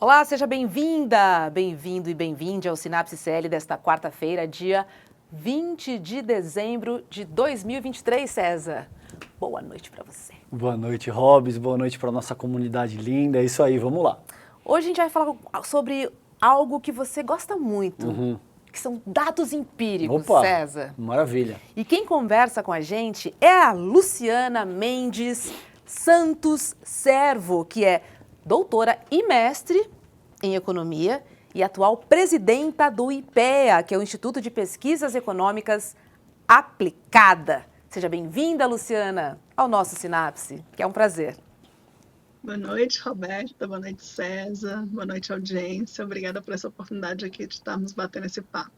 Olá, seja bem-vinda, bem-vindo e bem-vinde ao Sinapse CL desta quarta-feira, dia 20 de dezembro de 2023, César. Boa noite para você. Boa noite, Robs. Boa noite para nossa comunidade linda. É isso aí, vamos lá. Hoje a gente vai falar sobre algo que você gosta muito, que são dados empíricos, Opa, César. maravilha. E quem conversa com a gente é a Luciana Mendes Santos Servo, que é doutora e mestre em economia e atual presidenta do IPEA, que é o Instituto de Pesquisas Econômicas Aplicada. Seja bem-vinda, Luciana, ao nosso Sinapse, que é um prazer. Boa noite, Roberta. Boa noite, César. Boa noite, audiência. Obrigada por essa oportunidade aqui de estarmos batendo esse papo.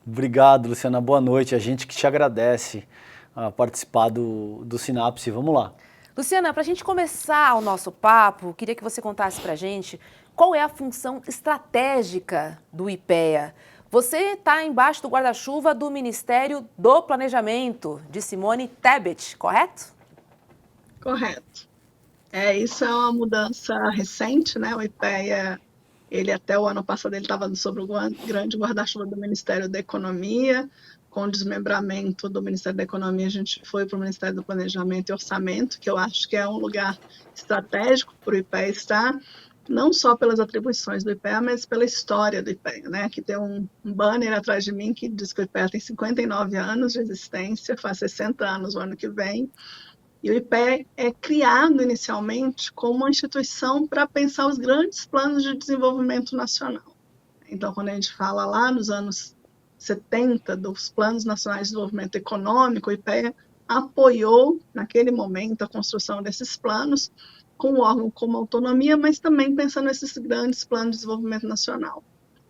Obrigado, Luciana. Boa noite. A gente que te agradece a participar do Sinapse. Vamos lá. Luciana, para a gente começar o nosso papo, queria que você contasse para a gente qual é a função estratégica do IPEA. Você está embaixo do guarda-chuva do Ministério do Planejamento, de Simone Tebet, correto? Correto. Isso é uma mudança recente, né? O IPEA, ele até o ano passado ele estava sob o grande guarda-chuva do Ministério da Economia. Com o desmembramento do Ministério da Economia, a gente foi para o Ministério do Planejamento e Orçamento, que eu acho que é um lugar estratégico para o IPEA estar, não só pelas atribuições do IPEA, mas pela história do IPEA, né? Aqui tem um banner atrás de mim que diz que o IPEA tem 59 anos de existência, faz 60 anos o ano que vem. E o IPEA é criado inicialmente como uma instituição para pensar os grandes planos de desenvolvimento nacional. Então, quando a gente fala lá nos anos 70 dos Planos Nacionais de Desenvolvimento Econômico, o IPEA apoiou, naquele momento, a construção desses planos, com o órgão como autonomia, mas também pensando nesses grandes planos de desenvolvimento nacional.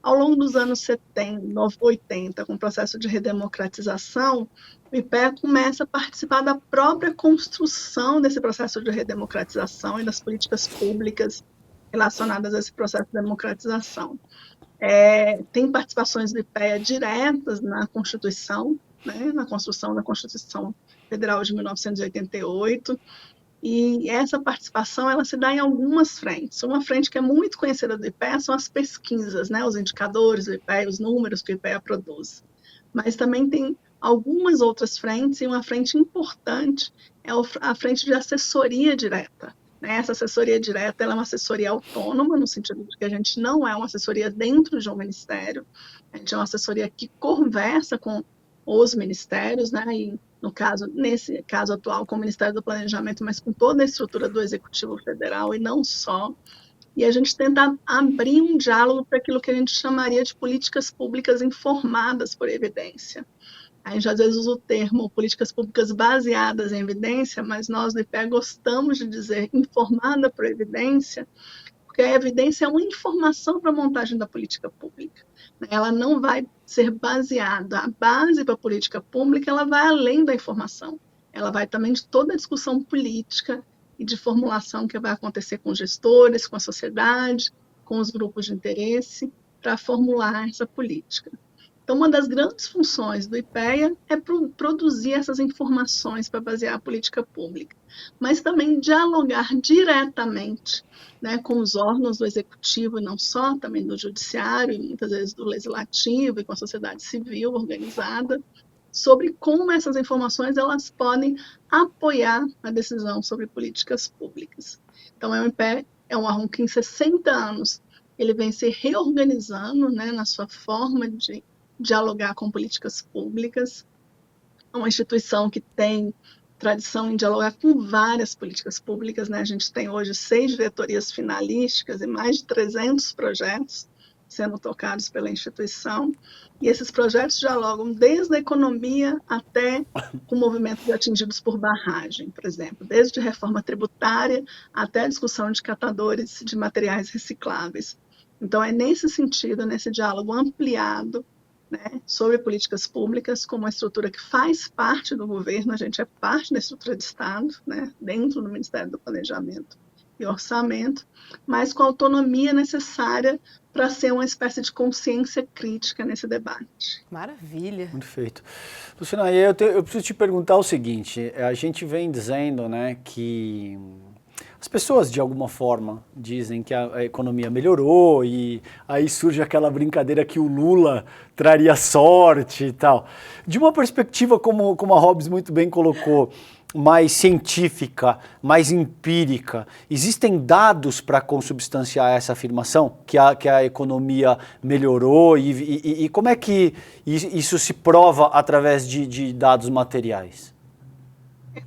Ao longo dos anos 70, 80, com o processo de redemocratização, o IPEA começa a participar da própria construção desse processo de redemocratização e das políticas públicas relacionadas a esse processo de democratização. Tem participações do IPEA diretas na Constituição, né, na construção da Constituição Federal de 1988, e essa participação ela se dá em algumas frentes. Uma frente que é muito conhecida do IPEA são as pesquisas, né, os indicadores do IPEA, os números que o IPEA produz. Mas também tem algumas outras frentes, e uma frente importante é a frente de assessoria direta. Essa assessoria direta ela é uma assessoria autônoma, no sentido de que a gente não é uma assessoria dentro de um ministério, a gente é uma assessoria que conversa com os ministérios, né, e no caso, nesse caso atual, com o Ministério do Planejamento, mas com toda a estrutura do Executivo Federal e não só, e a gente tenta abrir um diálogo para aquilo que a gente chamaria de políticas públicas informadas por evidência. A gente às vezes usa o termo políticas públicas baseadas em evidência, mas nós do IPEA gostamos de dizer informada por evidência, porque a evidência é uma informação para a montagem da política pública. Ela não vai ser baseada, a base para a política pública, ela vai além da informação. Ela vai também de toda a discussão política e de formulação que vai acontecer com os gestores, com a sociedade, com os grupos de interesse, para formular essa política. Então, uma das grandes funções do IPEA é produzir essas informações para basear a política pública, mas também dialogar diretamente, né, com os órgãos do executivo, e não só, também do judiciário, e muitas vezes do legislativo, e com a sociedade civil organizada, sobre como essas informações elas podem apoiar a decisão sobre políticas públicas. Então, o IPEA é um órgão que em 60 anos ele vem se reorganizando, né, na sua forma de dialogar com políticas públicas. É uma instituição que tem tradição em dialogar com várias políticas públicas, né? A gente tem hoje 6 diretorias finalísticas e mais de 300 projetos sendo tocados pela instituição, e esses projetos dialogam desde a economia até com movimentos atingidos por barragem, por exemplo, desde reforma tributária até a discussão de catadores de materiais recicláveis. Então, é nesse sentido, nesse diálogo ampliado, né, sobre políticas públicas, como uma estrutura que faz parte do governo, a gente é parte da estrutura de Estado, né, dentro do Ministério do Planejamento e Orçamento, mas com a autonomia necessária para ser uma espécie de consciência crítica nesse debate. Maravilha. Perfeito. Luciana, eu preciso te perguntar o seguinte, a gente vem dizendo, né, que As pessoas, de alguma forma, dizem que a economia melhorou e aí surge aquela brincadeira que o Lula traria sorte e tal. De uma perspectiva, como a Hobbes muito bem colocou, mais científica, mais empírica, existem dados para consubstanciar essa afirmação, que a economia melhorou e como é que isso se prova através de dados materiais?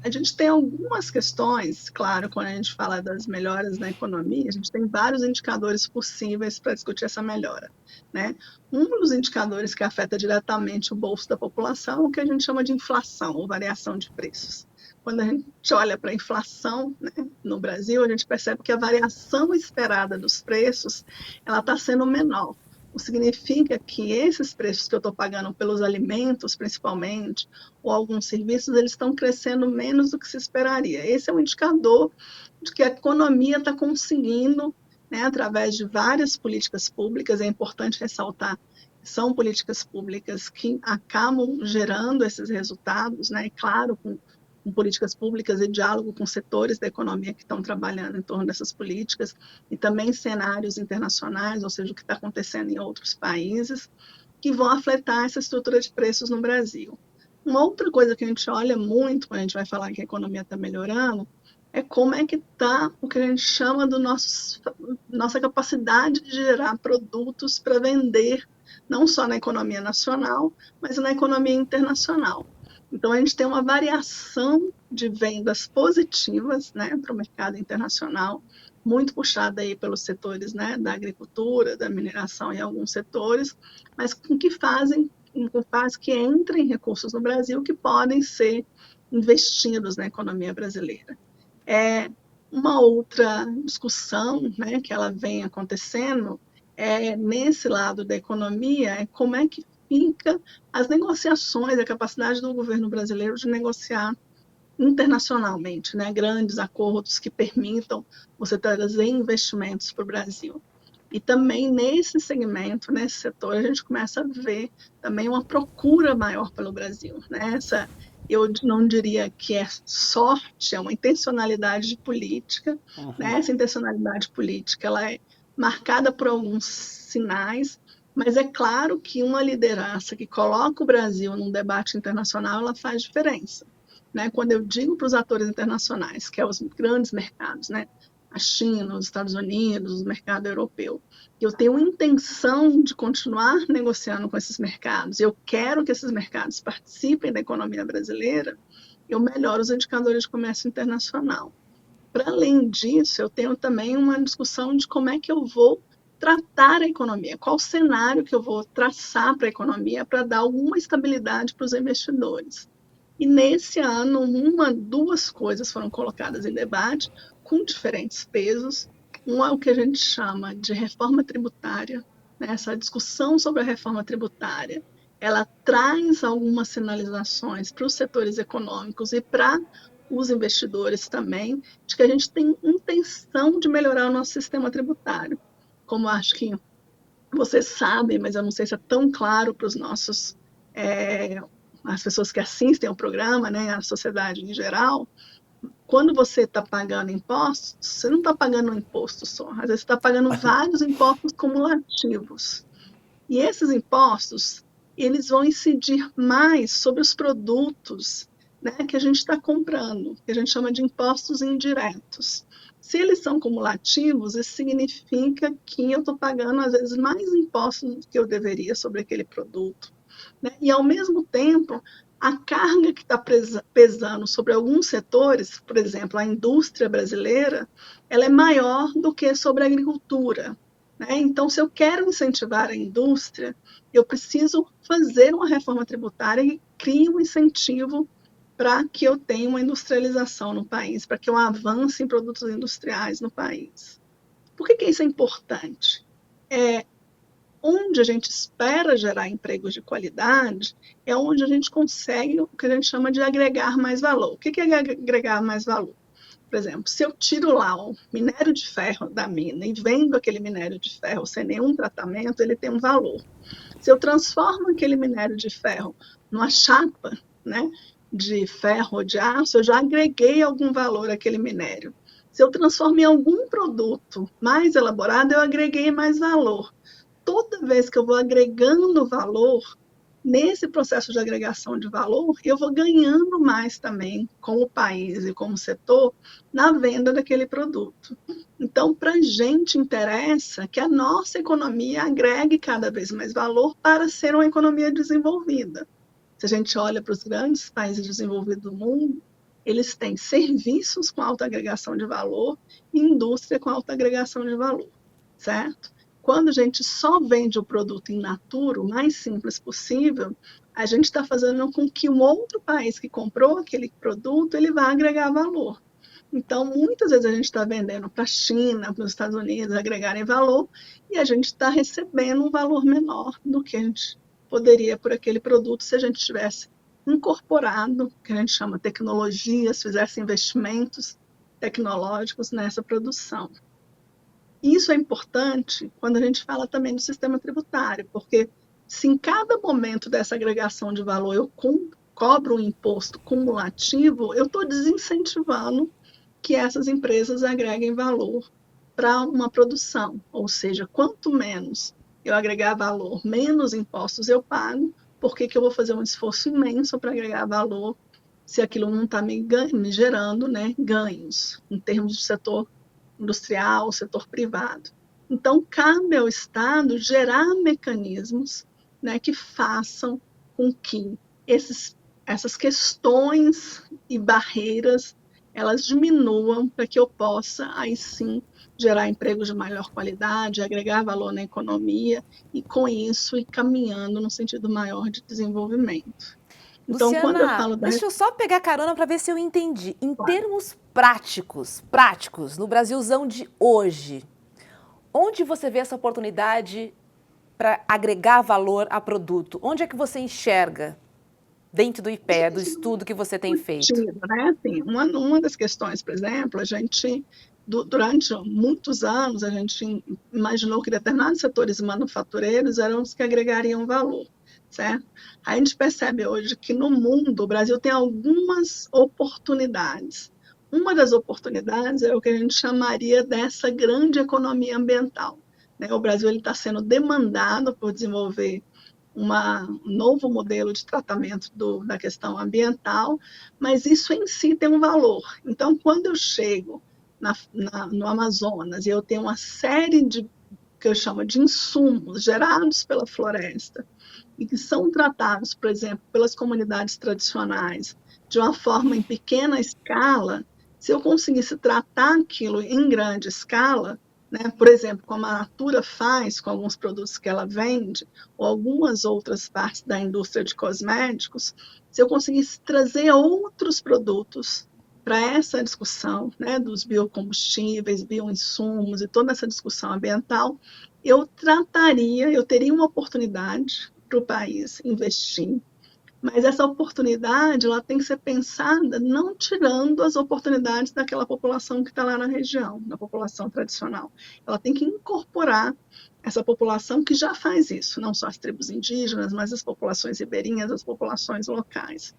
A gente tem algumas questões, claro, quando a gente fala das melhoras na economia, a gente tem vários indicadores possíveis para discutir essa melhora, né? Um dos indicadores que afeta diretamente o bolso da população é o que a gente chama de inflação, ou variação de preços. Quando a gente olha para a inflação, né, no Brasil, a gente percebe que a variação esperada dos preços ela está sendo menor. O que significa que esses preços que eu estou pagando pelos alimentos, principalmente, ou alguns serviços, eles estão crescendo menos do que se esperaria. Esse é um indicador de que a economia está conseguindo, né, através de várias políticas públicas, é importante ressaltar que são políticas públicas que acabam gerando esses resultados, né, e claro, com políticas públicas e diálogo com setores da economia que estão trabalhando em torno dessas políticas e também cenários internacionais, ou seja, o que está acontecendo em outros países, que vão afetar essa estrutura de preços no Brasil. Uma outra coisa que a gente olha muito quando a gente vai falar que a economia está melhorando é como é que está o que a gente chama do nossa capacidade de gerar produtos para vender, não só na economia nacional, mas na economia internacional. Então, a gente tem uma variação de vendas positivas, né, para o mercado internacional, muito puxada aí pelos setores, né, da agricultura, da mineração e alguns setores, mas que faz que entrem recursos no Brasil que podem ser investidos na economia brasileira. Uma outra discussão, né, que ela vem acontecendo nesse lado da economia é como é que fica as negociações, a capacidade do governo brasileiro de negociar internacionalmente, né, grandes acordos que permitam você trazer investimentos para o Brasil. E também nesse segmento, nesse setor, a gente começa a ver também uma procura maior pelo Brasil, né? Eu não diria que é sorte, é uma intencionalidade política, né? Essa intencionalidade política ela é marcada por alguns sinais, mas é claro que uma liderança que coloca o Brasil num debate internacional, ela faz diferença, né? Quando eu digo para os atores internacionais, que são os grandes mercados, né? A China, os Estados Unidos, o mercado europeu, eu tenho intenção de continuar negociando com esses mercados, eu quero que esses mercados participem da economia brasileira, eu melhoro os indicadores de comércio internacional. Para além disso, eu tenho também uma discussão de como é que eu vou tratar a economia, qual o cenário que eu vou traçar para a economia para dar alguma estabilidade para os investidores. E nesse ano, duas coisas foram colocadas em debate com diferentes pesos. Um é o que a gente chama de reforma tributária, né? Essa discussão sobre a reforma tributária, ela traz algumas sinalizações para os setores econômicos e para os investidores também, de que a gente tem intenção de melhorar o nosso sistema tributário. Como acho que vocês sabem, mas eu não sei se é tão claro para os nossos as pessoas que assistem ao programa, né, a sociedade em geral, quando você está pagando impostos, você não está pagando um imposto só, às vezes você está pagando vários impostos cumulativos. E esses impostos, eles vão incidir mais sobre os produtos, né, que a gente está comprando, que a gente chama de impostos indiretos. Se eles são cumulativos, isso significa que eu estou pagando, às vezes, mais impostos do que eu deveria sobre aquele produto, né? E, ao mesmo tempo, a carga que está pesando sobre alguns setores, por exemplo, a indústria brasileira, ela é maior do que sobre a agricultura, né? Então, se eu quero incentivar a indústria, eu preciso fazer uma reforma tributária que crie um incentivo para que eu tenha uma industrialização no país, para que eu avance em produtos industriais no país. Por que isso é importante? Onde a gente espera gerar empregos de qualidade, é onde a gente consegue o que a gente chama de agregar mais valor. O que é agregar mais valor? Por exemplo, se eu tiro lá o minério de ferro da mina e vendo aquele minério de ferro sem nenhum tratamento, ele tem um valor. Se eu transformo aquele minério de ferro numa chapa, né, de ferro ou de aço, eu já agreguei algum valor àquele minério. Se eu transformei algum produto mais elaborado, eu agreguei mais valor. Toda vez que eu vou agregando valor, nesse processo de agregação de valor, eu vou ganhando mais também, como país e como setor, na venda daquele produto. Então, para a gente interessa que a nossa economia agregue cada vez mais valor para ser uma economia desenvolvida. Se a gente olha para os grandes países desenvolvidos do mundo, eles têm serviços com alta agregação de valor e indústria com alta agregação de valor, certo? Quando a gente só vende o produto in natura, o mais simples possível, a gente está fazendo com que um outro país que comprou aquele produto, ele vá agregar valor. Então, muitas vezes a gente está vendendo para a China, para os Estados Unidos agregarem valor, e a gente está recebendo um valor menor do que a gente poderia por aquele produto se a gente tivesse incorporado, que a gente chama tecnologias, fizesse investimentos tecnológicos nessa produção. Isso é importante quando a gente fala também do sistema tributário, porque se em cada momento dessa agregação de valor eu cobro um imposto cumulativo, eu estou desincentivando que essas empresas agreguem valor para uma produção. Ou seja, quanto menos eu agregar valor, menos impostos eu pago, por que eu vou fazer um esforço imenso para agregar valor se aquilo não está me gerando, né, ganhos em termos de setor industrial, setor privado. Então, cabe ao Estado gerar mecanismos, né, que façam com que essas questões e barreiras elas diminuam para que eu possa, aí sim, gerar empregos de maior qualidade, agregar valor na economia e, com isso, ir caminhando no sentido maior de desenvolvimento. Então, Luciana, quando eu falo deixa eu só pegar carona para ver se eu entendi. Em termos práticos, no Brasilzão de hoje, onde você vê essa oportunidade para agregar valor a produto? Onde é que você enxerga dentro do IPEA, do estudo que você tem feito? Né? Assim, uma das questões, por exemplo, a gente, durante muitos anos, a gente imaginou que determinados setores manufatureiros eram os que agregariam valor, certo? A gente percebe hoje que no mundo, o Brasil tem algumas oportunidades. Uma das oportunidades é o que a gente chamaria dessa grande economia ambiental, né? O Brasil está sendo demandado por desenvolver um novo modelo de tratamento da questão ambiental, mas isso em si tem um valor. Então, quando eu chego no Amazonas e eu tenho uma série de, que eu chamo de insumos gerados pela floresta e que são tratados, por exemplo, pelas comunidades tradicionais de uma forma em pequena escala, se eu conseguisse tratar aquilo em grande escala, né? Por exemplo, como a Natura faz com alguns produtos que ela vende, ou algumas outras partes da indústria de cosméticos, se eu conseguisse trazer outros produtos para essa discussão, né, dos biocombustíveis, bioinsumos e toda essa discussão ambiental, eu teria uma oportunidade para o país investir. Mas essa oportunidade ela tem que ser pensada não tirando as oportunidades daquela população que está lá na região, da população tradicional. Ela tem que incorporar essa população que já faz isso, não só as tribos indígenas, mas as populações ribeirinhas, as populações locais.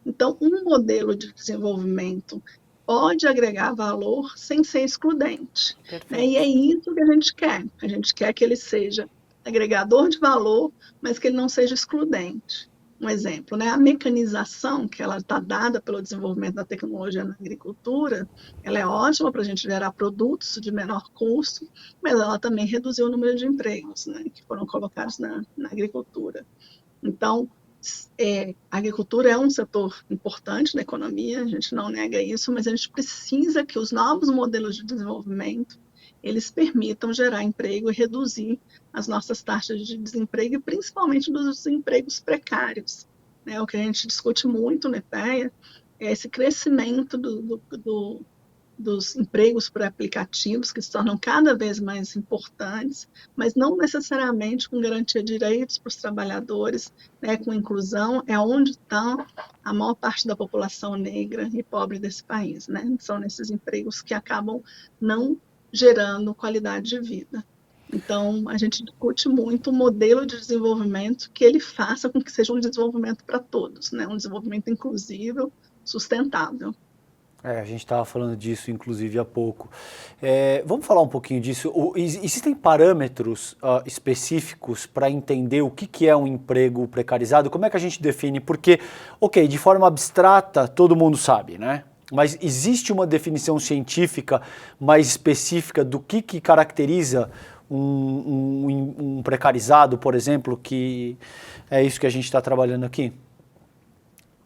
Então, um modelo de desenvolvimento pode agregar valor sem ser excludente. Né? E é isso que a gente quer. A gente quer que ele seja agregador de valor, mas que ele não seja excludente. Um exemplo, né? A mecanização, que ela está dada pelo desenvolvimento da tecnologia na agricultura, ela é ótima para a gente gerar produtos de menor custo, mas ela também reduziu o número de empregos, né, que foram colocados na agricultura. Então, a agricultura é um setor importante da economia, a gente não nega isso, mas a gente precisa que os novos modelos de desenvolvimento eles permitam gerar emprego e reduzir as nossas taxas de desemprego, e principalmente dos empregos precários. Né? O que a gente discute muito no IPEA é esse crescimento dos empregos por aplicativos, que se tornam cada vez mais importantes, mas não necessariamente com garantia de direitos para os trabalhadores, né, com inclusão, é onde está a maior parte da população negra e pobre desse país. Né? São nesses empregos que acabam não gerando qualidade de vida. Então, a gente discute muito o modelo de desenvolvimento que ele faça com que seja um desenvolvimento para todos, né? Um desenvolvimento inclusivo, sustentável. A gente estava falando disso, inclusive, há pouco. Vamos falar um pouquinho disso. Existem parâmetros específicos para entender o que é um emprego precarizado? Como é que a gente define? Porque, ok, de forma abstrata, todo mundo sabe, né? Mas existe uma definição científica mais específica do que caracteriza um precarizado, por exemplo, que é isso que a gente está trabalhando aqui?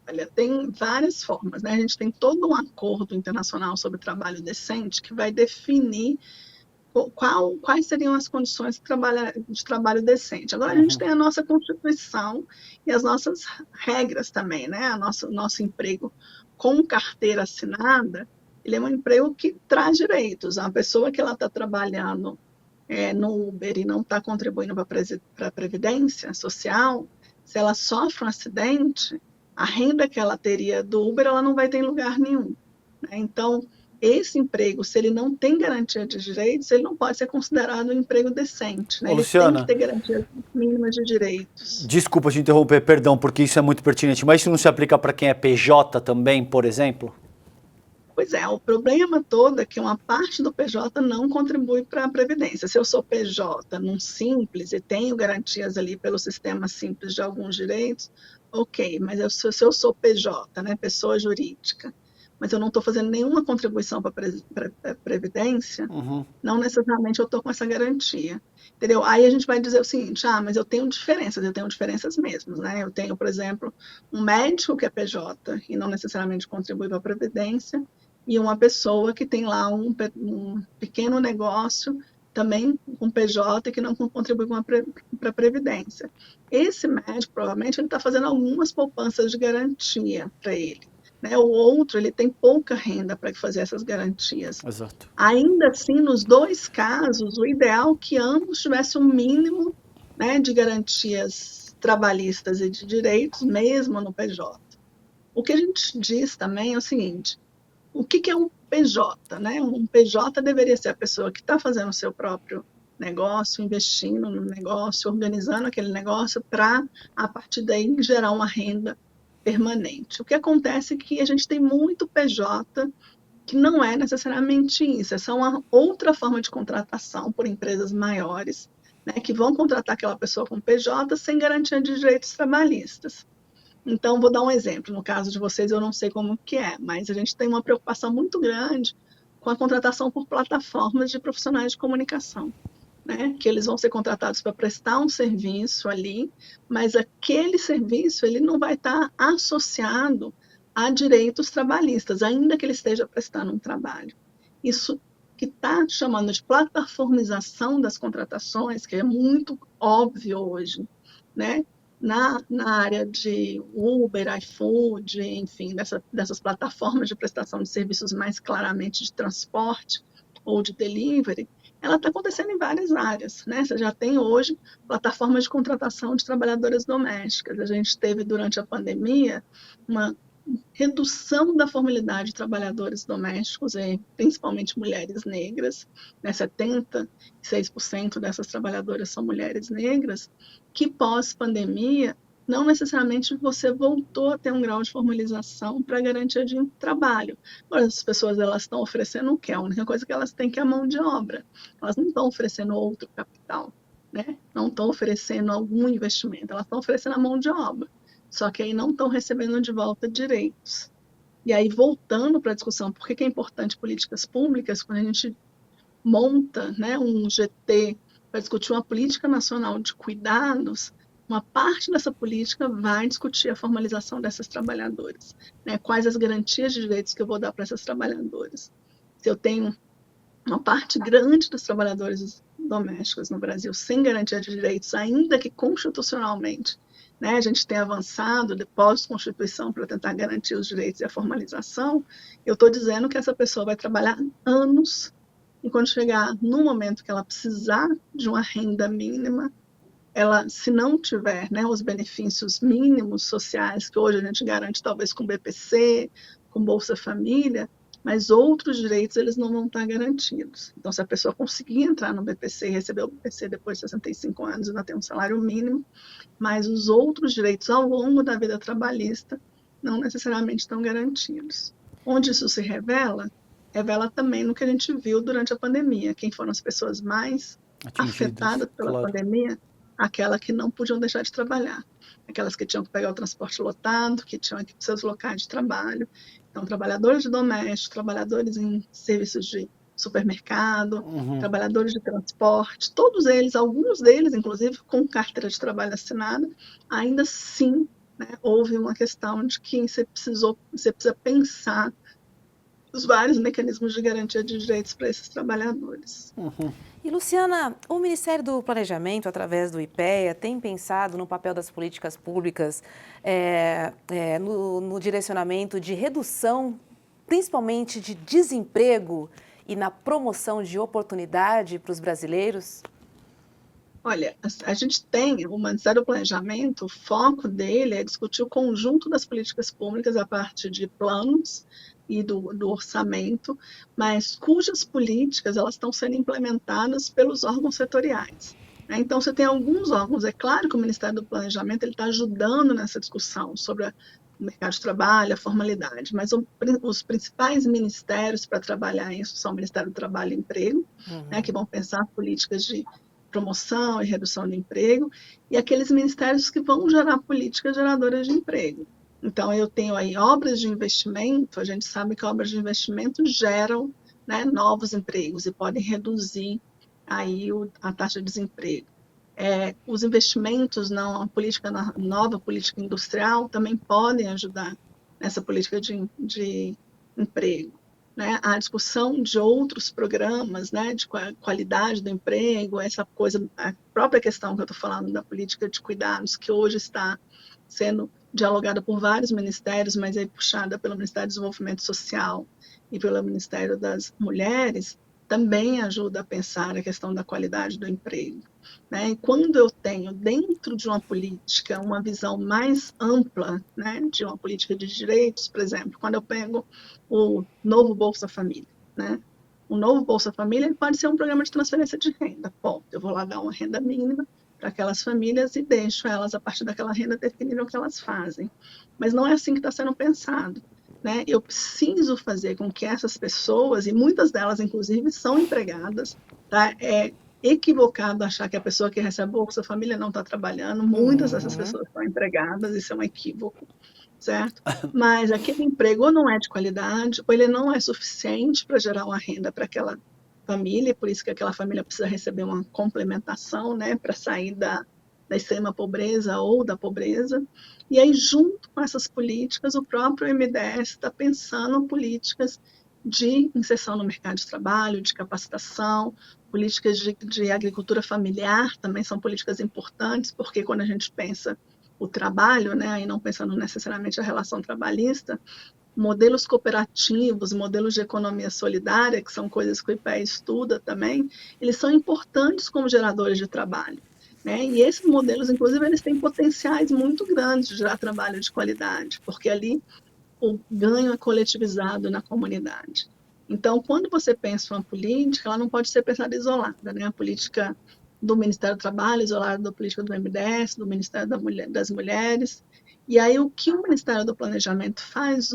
Olha, tem várias formas, né? A gente tem todo um acordo internacional sobre trabalho decente que vai definir quais seriam as condições de trabalho decente. Agora, a gente tem a nossa Constituição e as nossas regras também, né? O nosso emprego com carteira assinada, ele é um emprego que traz direitos. A pessoa que ela está trabalhando no Uber e não está contribuindo para a Previdência Social, se ela sofre um acidente, a renda que ela teria do Uber, ela não vai ter em lugar nenhum, né? Então, esse emprego, se ele não tem garantia de direitos, ele não pode ser considerado um emprego decente, né? Ô, Ele tem que Luciana, ter garantias mínimas de direitos. desculpa te interromper, perdão, porque isso é muito pertinente, mas isso não se aplica para quem é PJ também, por exemplo? Pois é, o problema todo é que uma parte do PJ não contribui para a Previdência. Se eu sou PJ num Simples e tenho garantias ali pelo sistema Simples de alguns direitos, ok, mas se eu sou PJ, né, pessoa jurídica, mas eu não estou fazendo nenhuma contribuição para a Previdência, não necessariamente eu estou com essa garantia. Entendeu? Aí a gente vai dizer o seguinte, mas eu tenho diferenças mesmo, né? Eu tenho, por exemplo, um médico que é PJ e não necessariamente contribui para a Previdência, e uma pessoa que tem lá um pequeno negócio também com PJ que não contribui para a Previdência. Esse médico, provavelmente, ele está fazendo algumas poupanças de garantia para ele, né? O outro, ele tem pouca renda para fazer essas garantias. Exato. Ainda assim, nos dois casos, o ideal é que ambos tivessem um mínimo, né, de garantias trabalhistas e de direitos, mesmo no PJ. O que a gente diz também é o seguinte, o que é um PJ, né? Um PJ deveria ser a pessoa que está fazendo o seu próprio negócio, investindo no negócio, organizando aquele negócio para, a partir daí, gerar uma renda permanente. O que acontece é que a gente tem muito PJ que não é necessariamente isso, é só uma outra forma de contratação por empresas maiores, né, que vão contratar aquela pessoa com PJ sem garantia de direitos trabalhistas. Então, vou dar um exemplo. No caso de vocês, eu não sei como que é, mas a gente tem uma preocupação muito grande com a contratação por plataformas de profissionais de comunicação, né? Que eles vão ser contratados para prestar um serviço ali, mas aquele serviço ele não vai estar associado a direitos trabalhistas, ainda que ele esteja prestando um trabalho. Isso que está chamando de plataformização das contratações, que é muito óbvio hoje, né? Na área de Uber, iFood, enfim, dessas plataformas de prestação de serviços mais claramente de transporte ou de delivery, ela está acontecendo em várias áreas, né? Você já tem hoje plataformas de contratação de trabalhadoras domésticas. A gente teve, durante a pandemia, uma redução da formalidade de trabalhadores domésticos, principalmente mulheres negras, né? 76% dessas trabalhadoras são mulheres negras, que pós-pandemia, não necessariamente você voltou a ter um grau de formalização para garantia de trabalho. Agora, as pessoas elas estão oferecendo o quê? A única coisa que elas têm que é a mão de obra. Elas não estão oferecendo outro capital, né? Não estão oferecendo algum investimento, elas estão oferecendo a mão de obra. Só que aí não estão recebendo de volta direitos. E aí, voltando para a discussão, por que é importante políticas públicas, quando a gente monta, né, um GT para discutir uma política nacional de cuidados, uma parte dessa política vai discutir a formalização dessas trabalhadoras, né? Quais as garantias de direitos que eu vou dar para essas trabalhadoras. Se eu tenho uma parte grande dos trabalhadores domésticos no Brasil sem garantia de direitos, ainda que constitucionalmente, né, a gente tem avançado depois da Constituição para tentar garantir os direitos e a formalização, eu estou dizendo que essa pessoa vai trabalhar anos e quando chegar no momento que ela precisar de uma renda mínima, ela, se não tiver, né, os benefícios mínimos sociais que hoje a gente garante talvez com BPC, com Bolsa Família, mas outros direitos eles não vão estar garantidos. Então, se a pessoa conseguir entrar no BPC e receber o BPC depois de 65 anos, ainda tem um salário mínimo, mas os outros direitos ao longo da vida trabalhista não necessariamente estão garantidos. Onde isso se revela? Revela também no que a gente viu durante a pandemia. Quem foram as pessoas mais Atingidas, afetadas pela claro. pandemia? Aquelas que não podiam deixar de trabalhar. Aquelas que tinham que pegar o transporte lotado, que tinham que ir para seus locais de trabalho. Então, trabalhadores de doméstico, trabalhadores em serviços de supermercado, trabalhadores de transporte, todos eles, alguns deles, inclusive, com carteira de trabalho assinada, ainda assim, né, houve uma questão de que você precisa pensar os vários mecanismos de garantia de direitos para esses trabalhadores. E, Luciana, o Ministério do Planejamento, através do IPEA, tem pensado no papel das políticas públicas no direcionamento de redução, principalmente de desemprego e na promoção de oportunidade para os brasileiros? Olha, a gente tem, o Ministério do Planejamento, o foco dele é discutir o conjunto das políticas públicas a partir de planos e do orçamento, mas cujas políticas elas estão sendo implementadas pelos órgãos setoriais. Né? Então, você tem alguns órgãos, é claro que o Ministério do Planejamento está ajudando nessa discussão sobre o mercado de trabalho, a formalidade, mas os principais ministérios para trabalhar isso são o Ministério do Trabalho e Emprego, né, que vão pensar políticas de promoção e redução de emprego, e aqueles ministérios que vão gerar políticas geradoras de emprego. Então, eu tenho aí obras de investimento, a gente sabe que obras de investimento geram, né, novos empregos e podem reduzir aí a taxa de desemprego. Os investimentos na nova política industrial também podem ajudar nessa política de emprego. Né, a discussão de outros programas, né, de qualidade do emprego, essa coisa, a própria questão que eu estou falando da política de cuidados, que hoje está sendo dialogada por vários ministérios, mas é puxada pelo Ministério do Desenvolvimento Social e pelo Ministério das Mulheres, também ajuda a pensar a questão da qualidade do emprego. Né? E quando eu tenho dentro de uma política uma visão mais ampla, né, de uma política de direitos, por exemplo, quando eu pego o novo Bolsa Família, né? O novo Bolsa Família ele pode ser um programa de transferência de renda. Bom, eu vou lá dar uma renda mínima para aquelas famílias e deixo elas, a partir daquela renda, definirem o que elas fazem. Mas não é assim que está sendo pensado. Né? Eu preciso fazer com que essas pessoas, e muitas delas, inclusive, são empregadas, tá? É equivocado achar que a pessoa que recebe Bolsa Família não está trabalhando. Muitas dessas pessoas estão empregadas, isso é um equívoco, certo? Mas aquele emprego ou não é de qualidade, ou ele não é suficiente para gerar uma renda para aquela família, por isso que aquela família precisa receber uma complementação, né, para sair da extrema pobreza ou da pobreza. E aí, junto com essas políticas, o próprio MDS está pensando políticas de inserção no mercado de trabalho, de capacitação, políticas de agricultura familiar também são políticas importantes, porque quando a gente pensa o trabalho, né, e não pensando necessariamente a relação trabalhista, modelos cooperativos, modelos de economia solidária, que são coisas que o IPEA estuda também, eles são importantes como geradores de trabalho. Né? E esses modelos, inclusive, eles têm potenciais muito grandes de gerar trabalho de qualidade, porque ali o ganho é coletivizado na comunidade. Então, quando você pensa uma política, ela não pode ser pensada isolada, né? A política do Ministério do Trabalho, isolada da política do MDS, do Ministério das Mulheres. E aí, o que o Ministério do Planejamento faz,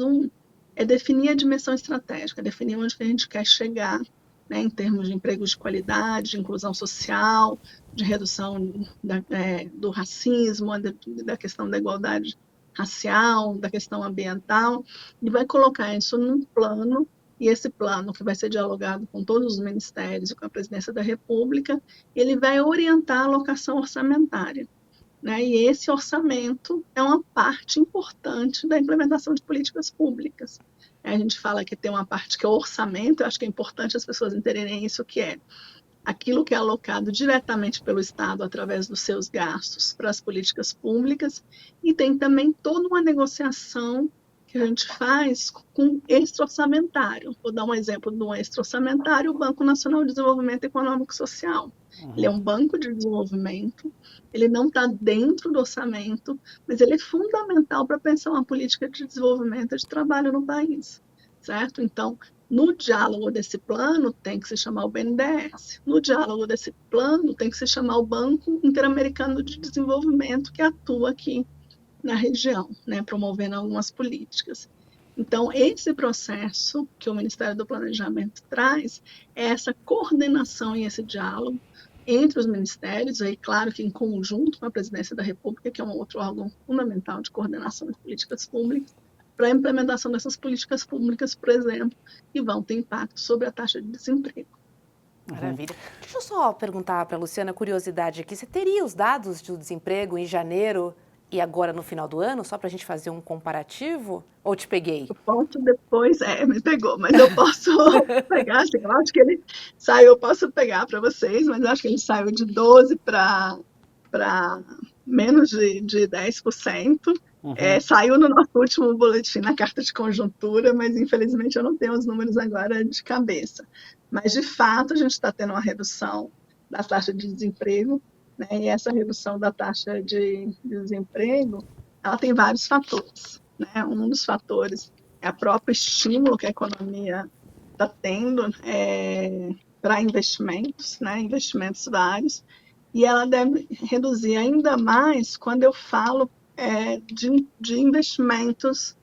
é definir a dimensão estratégica, definir onde que a gente quer chegar, né, em termos de empregos de qualidade, de inclusão social, de redução do racismo, da questão da igualdade racial, da questão ambiental, e vai colocar isso num plano, e esse plano, que vai ser dialogado com todos os ministérios e com a Presidência da República, ele vai orientar a alocação orçamentária. Né? E esse orçamento é uma parte importante da implementação de políticas públicas. A gente fala que tem uma parte que é o orçamento, eu acho que é importante as pessoas entenderem isso, que é aquilo que é alocado diretamente pelo Estado através dos seus gastos para as políticas públicas, e tem também toda uma negociação que a gente faz com extra-orçamentário. Vou dar um exemplo de um extra-orçamentário, o Banco Nacional de Desenvolvimento Econômico e Social. Ele é um banco de desenvolvimento, ele não está dentro do orçamento, mas ele é fundamental para pensar uma política de desenvolvimento e de trabalho no país, certo? Então, no diálogo desse plano, tem que se chamar o BNDES. No diálogo desse plano, tem que se chamar o Banco Interamericano de Desenvolvimento, que atua aqui na região, né, promovendo algumas políticas. Então, esse processo que o Ministério do Planejamento traz é essa coordenação e esse diálogo entre os ministérios, aí claro que em conjunto com a Presidência da República, que é um outro órgão fundamental de coordenação de políticas públicas, para a implementação dessas políticas públicas, por exemplo, que vão ter impacto sobre a taxa de desemprego. Maravilha. Deixa eu só perguntar para a Luciana, curiosidade aqui, você teria os dados do desemprego em janeiro e agora no final do ano, só para a gente fazer um comparativo? Ou te peguei? Eu posso depois, me pegou, mas eu posso pegar, assim, eu acho que ele saiu, eu posso pegar para vocês, mas eu acho que ele saiu de 12 para menos de 10%. Saiu no nosso último boletim, na carta de conjuntura, mas infelizmente eu não tenho os números agora de cabeça. Mas, de fato, a gente está tendo uma redução da taxa de desemprego, né? E essa redução da taxa de desemprego, ela tem vários fatores, né? Um dos fatores é o próprio estímulo que a economia está tendo para investimentos, né? Investimentos vários, e ela deve reduzir ainda mais quando eu falo de investimentos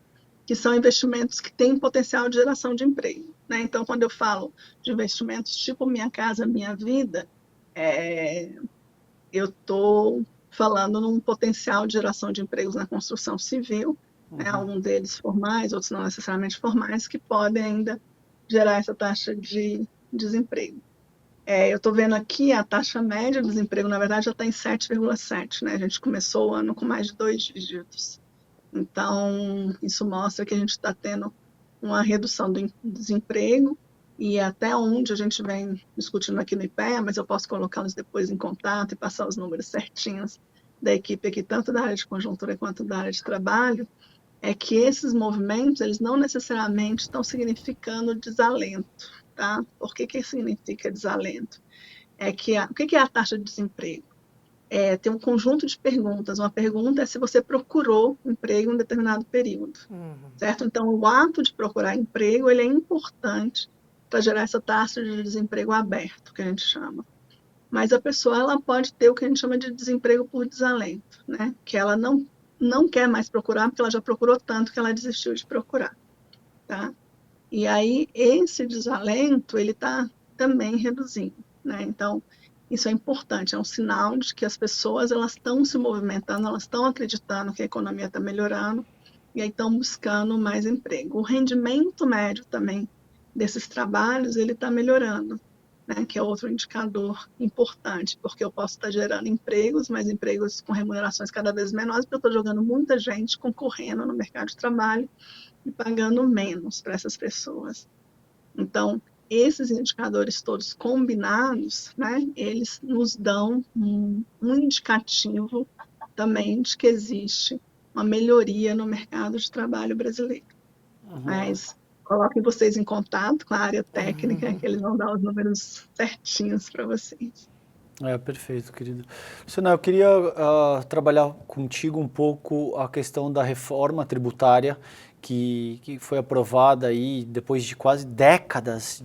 que são investimentos que têm potencial de geração de emprego, né? Então, quando eu falo de investimentos tipo Minha Casa Minha Vida, eu estou falando num potencial de geração de empregos na construção civil, né? Alguns deles formais, outros não necessariamente formais, que podem ainda gerar essa taxa de desemprego. Eu estou vendo aqui a taxa média de desemprego, na verdade, já está em 7,7, né? A gente começou o ano com mais de 2 dígitos. Então, isso mostra que a gente está tendo uma redução do desemprego e até onde a gente vem discutindo aqui no IPEA, mas eu posso colocá-los depois em contato e passar os números certinhos da equipe aqui, tanto da área de conjuntura quanto da área de trabalho, é que esses movimentos, eles não necessariamente estão significando desalento, tá? Por que significa desalento? O que é a taxa de desemprego? Tem um conjunto de perguntas. Uma pergunta é se você procurou emprego em um determinado período, certo? Então, o ato de procurar emprego, ele é importante para gerar essa taxa de desemprego aberto, que a gente chama. Mas a pessoa, ela pode ter o que a gente chama de desemprego por desalento, né? Que ela não quer mais procurar, porque ela já procurou tanto que ela desistiu de procurar, tá? E aí, esse desalento, ele está também reduzindo, né? Então, isso é importante, é um sinal de que as pessoas, elas estão se movimentando, elas estão acreditando que a economia está melhorando e aí estão buscando mais emprego. O rendimento médio também desses trabalhos, ele está melhorando, né? Que é outro indicador importante, porque eu posso estar gerando empregos, mas empregos com remunerações cada vez menores, porque eu estou jogando muita gente concorrendo no mercado de trabalho e pagando menos para essas pessoas. Então, esses indicadores todos combinados, né, eles nos dão um indicativo também de que existe uma melhoria no mercado de trabalho brasileiro. Mas coloquem vocês em contato com a área técnica, que eles vão dar os números certinhos para vocês. Perfeito, querido. Luciana, eu queria trabalhar contigo um pouco a questão da reforma tributária que foi aprovada aí depois de quase décadas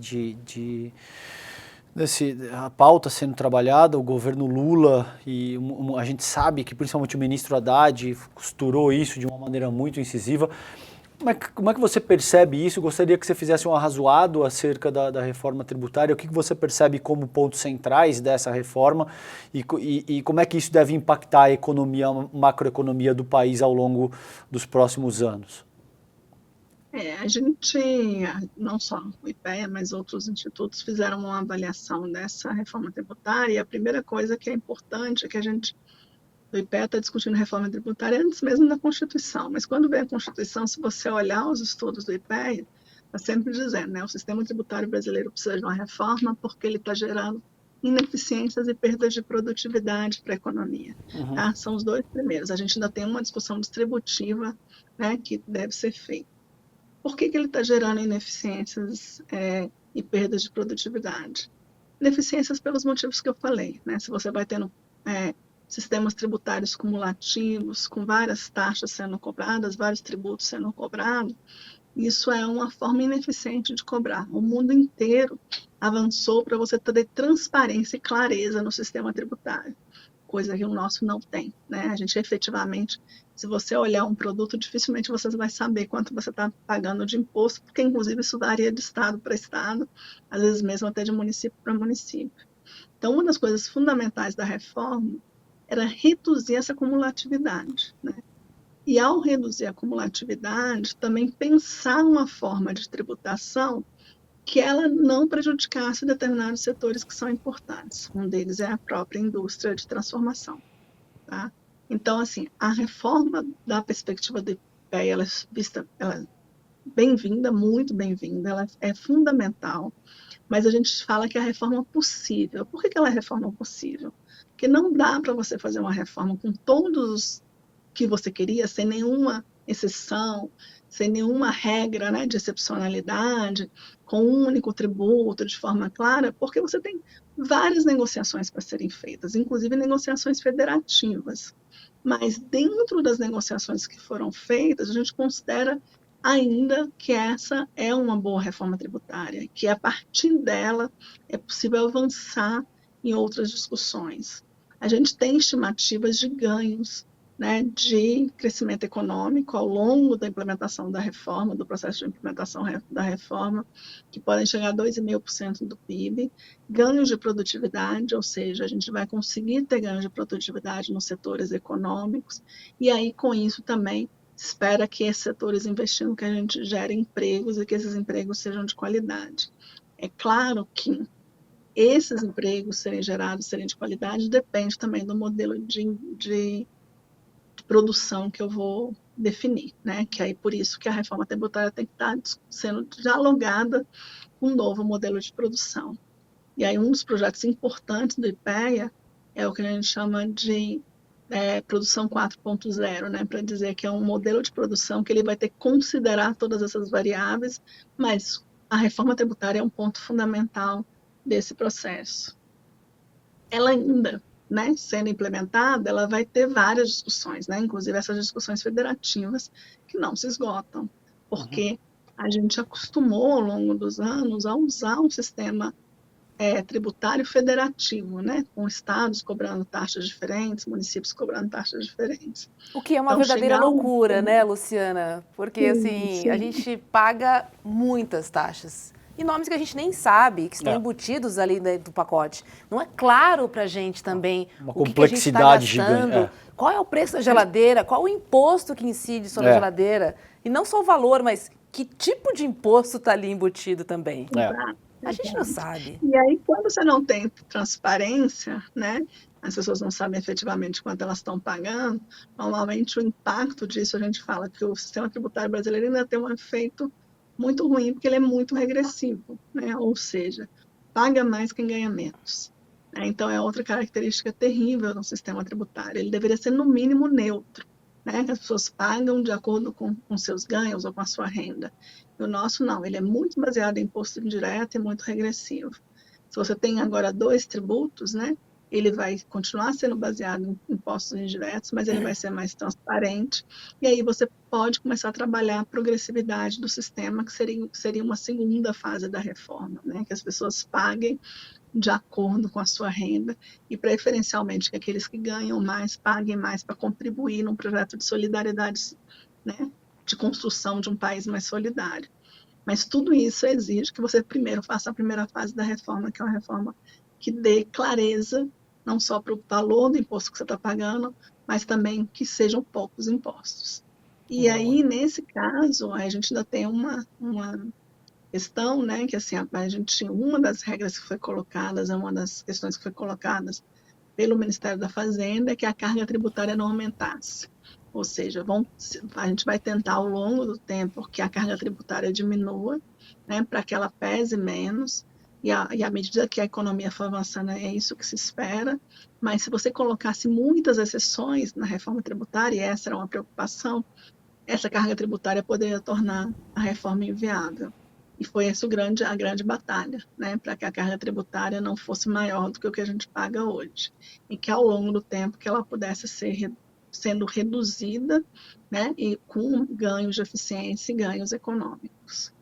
a pauta sendo trabalhada, o governo Lula, e a gente sabe que principalmente o ministro Haddad costurou isso de uma maneira muito incisiva. Como é que você percebe isso? Eu gostaria que você fizesse um arrazoado acerca da reforma tributária. O que você percebe como pontos centrais dessa reforma e como é que isso deve impactar a economia, a macroeconomia do país ao longo dos próximos anos? A gente, não só o IPEA, mas outros institutos fizeram uma avaliação dessa reforma tributária e a primeira coisa que é importante é que o IPEA está discutindo reforma tributária antes mesmo da Constituição, mas quando vem a Constituição, se você olhar os estudos do IPEA, está sempre dizendo, né, o sistema tributário brasileiro precisa de uma reforma porque ele está gerando ineficiências e perdas de produtividade para a economia. Tá? São os dois primeiros. A gente ainda tem uma discussão distributiva, né, que deve ser feita. Por que ele está gerando ineficiências e perdas de produtividade? Ineficiências pelos motivos que eu falei, né? Se você vai tendo sistemas tributários cumulativos, com várias taxas sendo cobradas, vários tributos sendo cobrados, isso é uma forma ineficiente de cobrar. O mundo inteiro avançou para você ter transparência e clareza no sistema tributário. coisa que o nosso não tem, né? A gente efetivamente, se você olhar um produto, dificilmente você vai saber quanto você está pagando de imposto, porque inclusive isso varia de estado para estado, às vezes mesmo até de município para município. Então, uma das coisas fundamentais da reforma era reduzir essa cumulatividade, né? E ao reduzir a cumulatividade, também pensar uma forma de tributação que ela não prejudicasse determinados setores que são importantes. Um deles é a própria indústria de transformação, tá? Então, assim, a reforma da perspectiva do IPEA, ela é bem-vinda, muito bem-vinda, ela é fundamental, mas a gente fala que é a reforma possível. Por que ela é a reforma possível? Porque não dá para você fazer uma reforma com todos que você queria, sem nenhuma exceção, sem nenhuma regra, né, de excepcionalidade, com um único tributo, de forma clara, porque você tem várias negociações para serem feitas, inclusive negociações federativas. Mas dentro das negociações que foram feitas, a gente considera ainda que essa é uma boa reforma tributária, que a partir dela é possível avançar em outras discussões. A gente tem estimativas de ganhos, né, de crescimento econômico ao longo da implementação da reforma, do processo de implementação da reforma, que podem chegar a 2,5% do PIB, ganhos de produtividade, ou seja, a gente vai conseguir ter ganhos de produtividade nos setores econômicos, e aí com isso também espera que esses setores investindo que a gente gere empregos e que esses empregos sejam de qualidade. É claro que esses empregos serem gerados, serem de qualidade, depende também do modelo de produção que eu vou definir, né? Que aí por isso que a reforma tributária tem que estar sendo dialogada com um novo modelo de produção. E aí um dos projetos importantes do IPEA é o que a gente chama de produção 4.0, né? Para dizer que é um modelo de produção que ele vai ter que considerar todas essas variáveis, mas a reforma tributária é um ponto fundamental desse processo. Ela ainda, né, sendo implementada, ela vai ter várias discussões, né, inclusive essas discussões federativas que não se esgotam, porque a gente acostumou ao longo dos anos a usar um sistema tributário federativo, né, com estados cobrando taxas diferentes, municípios cobrando taxas diferentes. O que é uma Então, verdadeira chegar loucura, né, Luciana? Porque, assim, sim. a gente paga muitas taxas. E nomes que a gente nem sabe, que estão embutidos ali dentro do pacote. Não é claro para a gente também uma o que a gente está complexidade gastando, gigante. qual é o preço da geladeira, qual o imposto que incide sobre a geladeira. E não só o valor, mas que tipo de imposto está ali embutido também. A gente não sabe. E aí, quando você não tem transparência, né, as pessoas não sabem efetivamente quanto elas estão pagando, normalmente o impacto disso, a gente fala que o sistema tributário brasileiro ainda tem um efeito muito ruim, porque ele é muito regressivo, né, ou seja, paga mais quem ganha menos. Então, é outra característica terrível no sistema tributário. Ele deveria ser, no mínimo, neutro, né, que as pessoas pagam de acordo com seus ganhos ou com a sua renda. E o nosso não, ele é muito baseado em imposto indireto e muito regressivo. Se você tem agora 2 tributos, né, ele vai continuar sendo baseado em impostos indiretos, mas ele vai ser mais transparente. E aí você pode começar a trabalhar a progressividade do sistema, que seria uma segunda fase da reforma, né, que as pessoas paguem de acordo com a sua renda e, preferencialmente, que aqueles que ganham mais paguem mais para contribuir num projeto de solidariedade, né, de construção de um país mais solidário. Mas tudo isso exige que você primeiro faça a primeira fase da reforma, que é uma reforma que dê clareza, não só para o valor do imposto que você está pagando, mas também que sejam poucos impostos. E aí, nesse caso, a gente ainda tem uma questão, né, que assim, a gente, uma das regras que foi colocadas, uma das questões que foi colocadas pelo Ministério da Fazenda é que a carga tributária não aumentasse. Ou seja, a gente vai tentar ao longo do tempo que a carga tributária diminua, né, para que ela pese menos, e à medida que a economia for avançando, é isso que se espera. Mas se você colocasse muitas exceções na reforma tributária, e essa era uma preocupação, essa carga tributária poderia tornar a reforma inviável. E foi essa a grande batalha, né, para que a carga tributária não fosse maior do que o que a gente paga hoje. E que ao longo do tempo que ela pudesse ser sendo reduzida, né, e com ganhos de eficiência e ganhos econômicos.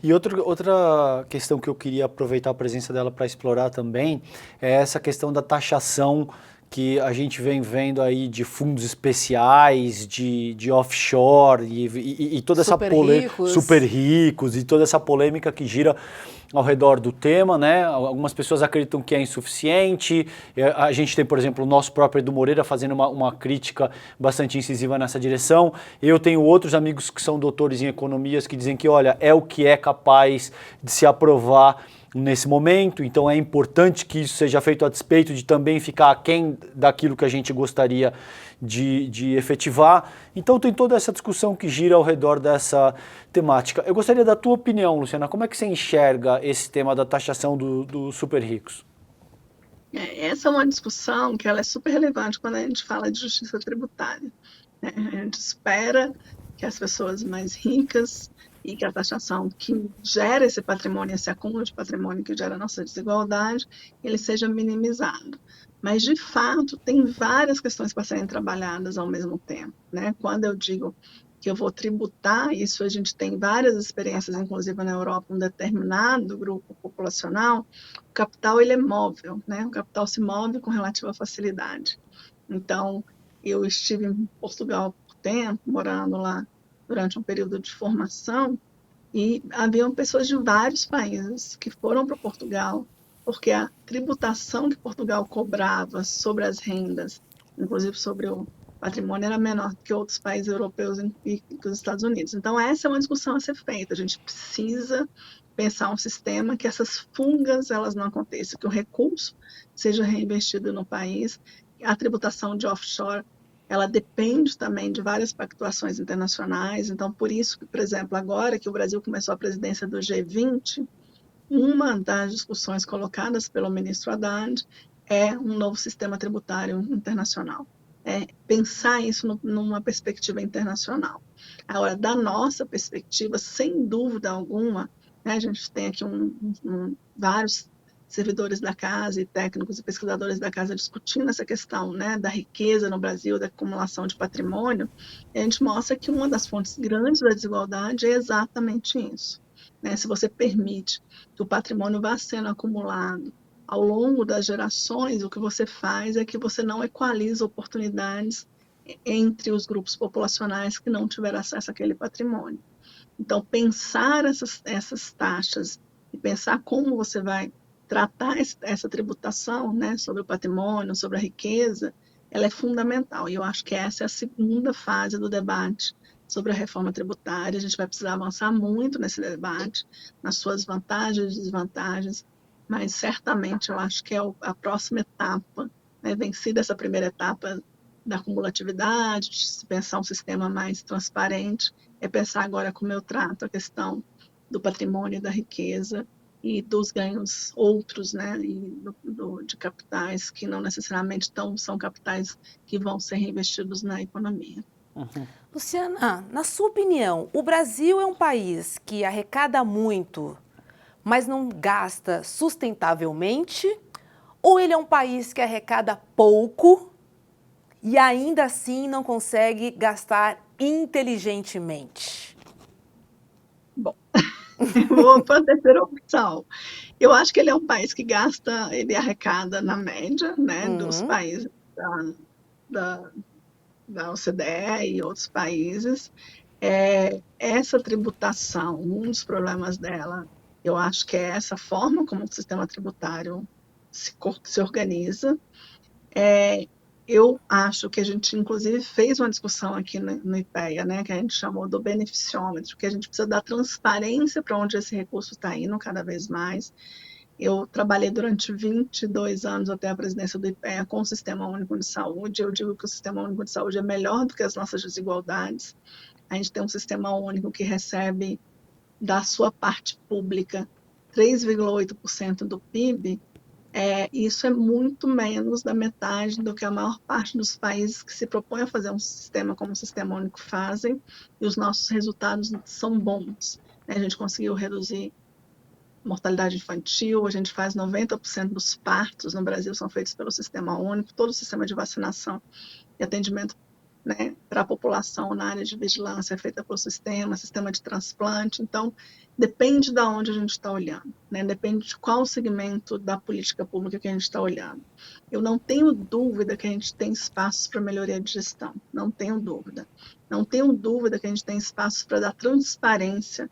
E outra questão que eu queria aproveitar a presença dela para explorar também é essa questão da taxação que a gente vem vendo aí de fundos especiais, de offshore e toda essa polêmica, super ricos e toda essa polêmica que gira ao redor do tema, né? Algumas pessoas acreditam que é insuficiente. A gente tem, por exemplo, o nosso próprio Edu Moreira fazendo uma crítica bastante incisiva nessa direção. Eu tenho outros amigos que são doutores em economias que dizem que, olha, é o que é capaz de se aprovar nesse momento, então é importante que isso seja feito a despeito de também ficar aquém daquilo que a gente gostaria de efetivar. Então tem toda essa discussão que gira ao redor dessa temática. Eu gostaria da tua opinião, Luciana, como é que você enxerga esse tema da taxação dos super ricos? Essa é uma discussão que ela é super relevante quando a gente fala de justiça tributária, né? A gente espera que as pessoas mais ricas e que a taxação que gera esse patrimônio, esse acúmulo de patrimônio que gera a nossa desigualdade, ele seja minimizado. Mas, de fato, tem várias questões para serem trabalhadas ao mesmo tempo, né? Quando eu digo que eu vou tributar, isso a gente tem várias experiências, inclusive na Europa, um determinado grupo populacional, o capital ele é móvel, né? O capital se move com relativa facilidade. Então, eu estive em Portugal por tempo, morando lá durante um período de formação, e haviam pessoas de vários países que foram para Portugal, porque a tributação que Portugal cobrava sobre as rendas, inclusive sobre o patrimônio, era menor que outros países europeus e dos Estados Unidos. Então, essa é uma discussão a ser feita. A gente precisa pensar um sistema que essas fugas elas não aconteçam, que o recurso seja reinvestido no país. A tributação de offshore ela depende também de várias pactuações internacionais. Então, por isso que, por exemplo, agora que o Brasil começou a presidência do G20, uma das discussões colocadas pelo ministro Haddad é um novo sistema tributário internacional. É pensar isso numa perspectiva internacional. Agora, da nossa perspectiva, sem dúvida alguma, né, a gente tem aqui vários servidores da casa e técnicos e pesquisadores da casa discutindo essa questão, né, da riqueza no Brasil, da acumulação de patrimônio, e a gente mostra que uma das fontes grandes da desigualdade é exatamente isso, né? Se você permite que o patrimônio vá sendo acumulado ao longo das gerações, o que você faz é que você não equaliza oportunidades entre os grupos populacionais que não tiveram acesso àquele patrimônio. Então, pensar essas taxas e pensar como você vai tratar essa tributação, né, sobre o patrimônio, sobre a riqueza, ela é fundamental. E eu acho que essa é a segunda fase do debate sobre a reforma tributária. A gente vai precisar avançar muito nesse debate, nas suas vantagens e desvantagens, mas certamente eu acho que é a próxima etapa, né, vencida essa primeira etapa da cumulatividade, de se pensar um sistema mais transparente, é pensar agora como eu trato a questão do patrimônio e da riqueza e dos ganhos outros, né, e de capitais que não necessariamente são capitais que vão ser reinvestidos na economia. Uhum. Luciana, na sua opinião, o Brasil é um país que arrecada muito, mas não gasta sustentavelmente? Ou ele é um país que arrecada pouco e ainda assim não consegue gastar inteligentemente? Bom, vou para a terceira opção. Eu acho que ele é um país que ele arrecada na média, né, dos países da OCDE e outros países. Essa tributação, um dos problemas dela, eu acho que é essa forma como o sistema tributário se organiza. Eu acho que a gente, inclusive, fez uma discussão aqui no IPEA, né, que a gente chamou do beneficiômetro, que a gente precisa dar transparência para onde esse recurso está indo cada vez mais. Eu trabalhei durante 22 anos até a presidência do IPEA com o Sistema Único de Saúde. Eu digo que o Sistema Único de Saúde é melhor do que as nossas desigualdades. A gente tem um sistema único que recebe da sua parte pública 3,8% do PIB. Isso é muito menos da metade do que a maior parte dos países que se propõem a fazer um sistema como o Sistema Único fazem, e os nossos resultados são bons. A gente conseguiu reduzir mortalidade infantil, a gente faz 90% dos partos no Brasil são feitos pelo Sistema Único, todo o sistema de vacinação e atendimento né, para a população na área de vigilância é feita pelo sistema de transplante. Então, depende de onde a gente está olhando, né? Depende de qual segmento da política pública que a gente está olhando. Eu não tenho dúvida que a gente tem espaços para melhoria de gestão, não tenho dúvida. Não tenho dúvida que a gente tem espaços para dar transparência